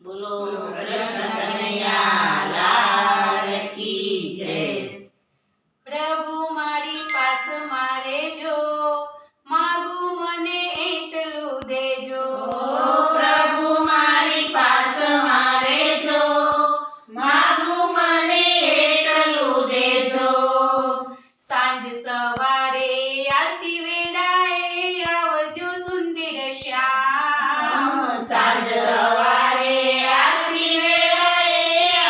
બોલો કૃષ્ણ કનૈયા લાલ કી જય। પ્રભુ મારી પાસ મારે જો માગું મને એટલું દેજો। પ્રભુ મારી પાસ મારે જો માગું મને એટલું દેજો। સાંજ સવારે આરતી વેળાએ આવજો સુંદર શ્યામ। સાંજ સવારે આરતી વેળાએ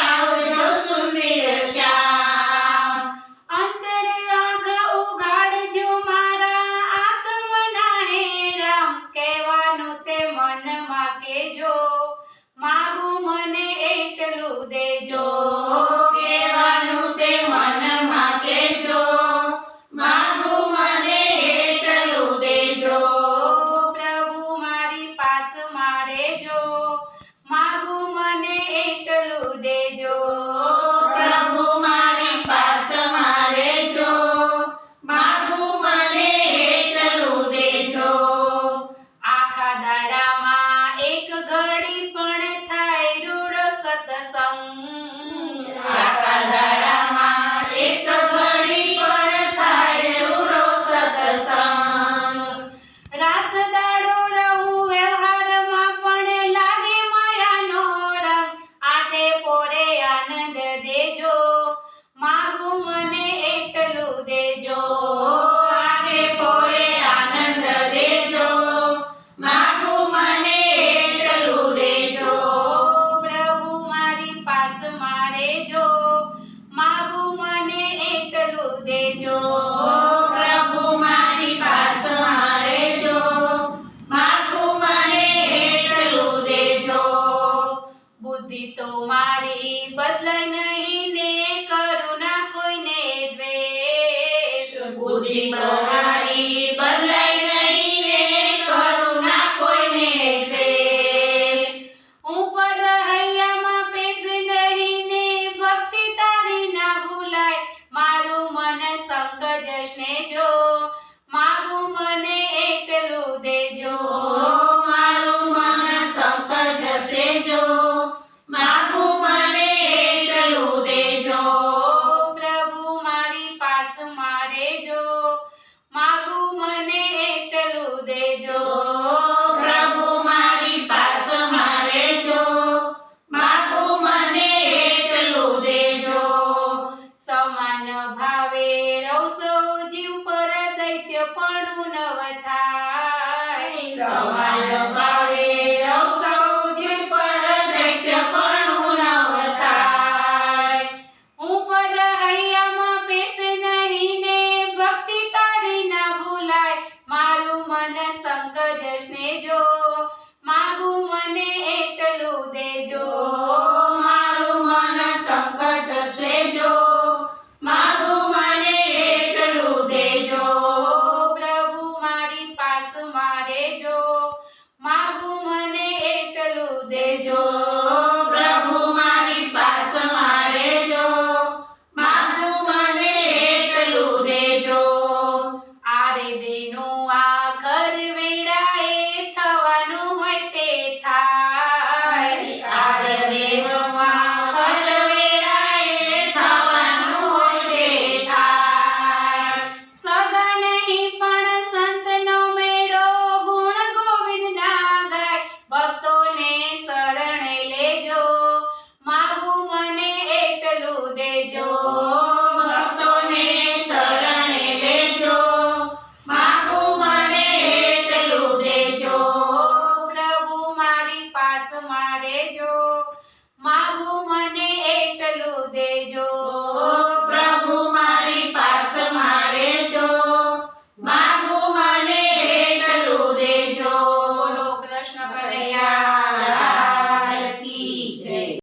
આવજો સુંદર શ્યામ। અંતરે આંખ ઉગાડજો મારા આત્મના હે રામ। કહેવાનું તે મનમાં કહેજો માગું મને એટલું દેજો। કહેવાનું તે મનમાં કહેજો માગું મને એટલું દેજો। પ્રભુ મારી પાસ મારે જો માગું મને એટલું દેજો। પ્રભુ મારી પાસ મારે જો માગું મને એટલું દેજો। આખા દાડામાં એક ઘડી પણ થાય રૂડો સત્સંગ। આખા દાડામાં એક ઘડી પણ થાય રૂડો સત્સંગ। રાત દાડો રહું વ્યવહારમાં પણ લાગે માયાનો રંગ। આઠે પોરે આનંદ દેજો માગું મને એટલું દેજો। આઠે પોરે આનંદ દેજો માગું મને એટલું દેજો। પ્રભુ મારી પાસ મારે જો માગું મને એટલું દેજો। પ્રભુ મારી પાસ મારે જો માગું મને એટલું દેજો। બુદ્ધિ તો મારી બદલાય નહીં ને કરુણા કોઈને દ્વેષ। બુદ્ધિ તો મારી બદલાય નહીં ને કરુણા કોઈને દ્વેષ। હું પદ હૈયામાં પેશ નહીં ને ભક્તિ તારી ના ભૂલાય। મારું મન સંકજ સ્નેજો માગું મને એટલું દેજો। મારું મન સંકજ સેજો માગું મને એટલું દેજો। પ્રભુ મારી પાસ મારે જો માગું મને એટલું દેજો। પ્રભુ મારી પાસ મારે જો માગું મને એટલું દેજો। સમાન ભાવે રવસો જીવ પર દૈત્યપણું નવ થાય। સમાન ભાવે સૌ જીવ પર દૈત્યપણું નવ થાય। હું પદ હૈયામાં પેશ નહીં ને ભક્તિ તારી ના ભૂલાય। મારું મન સંકજ સ્નેજો માગું મને એટલું દેજો। મારું મન સંકટ સેજો માગું મને એટલું દેજો। પ્રભુ મારી પાસ મારે જો માગું મને એટલું દેજો। પ્રભુ મારી પાસ મારે જો માગું મને એટલું દેજો। આરે દેનું આખર વેળાએ થવાનું હોય તે થાય। આરે દેવમાં ખર વેળાએ થવાનું હોય તે થાય। સગા નહીં પણ સંતનો મેળો ગુણ ગોવિંદ ના ગાય। ભક્તોને શરણે લેજો માગું મને એટલું દેજો। ભક્તોને શરણે લેજો માગું મને એટલું દેજો। પ્રભુ મારી પાસ મારે જો માગું મને એટલું દેજો।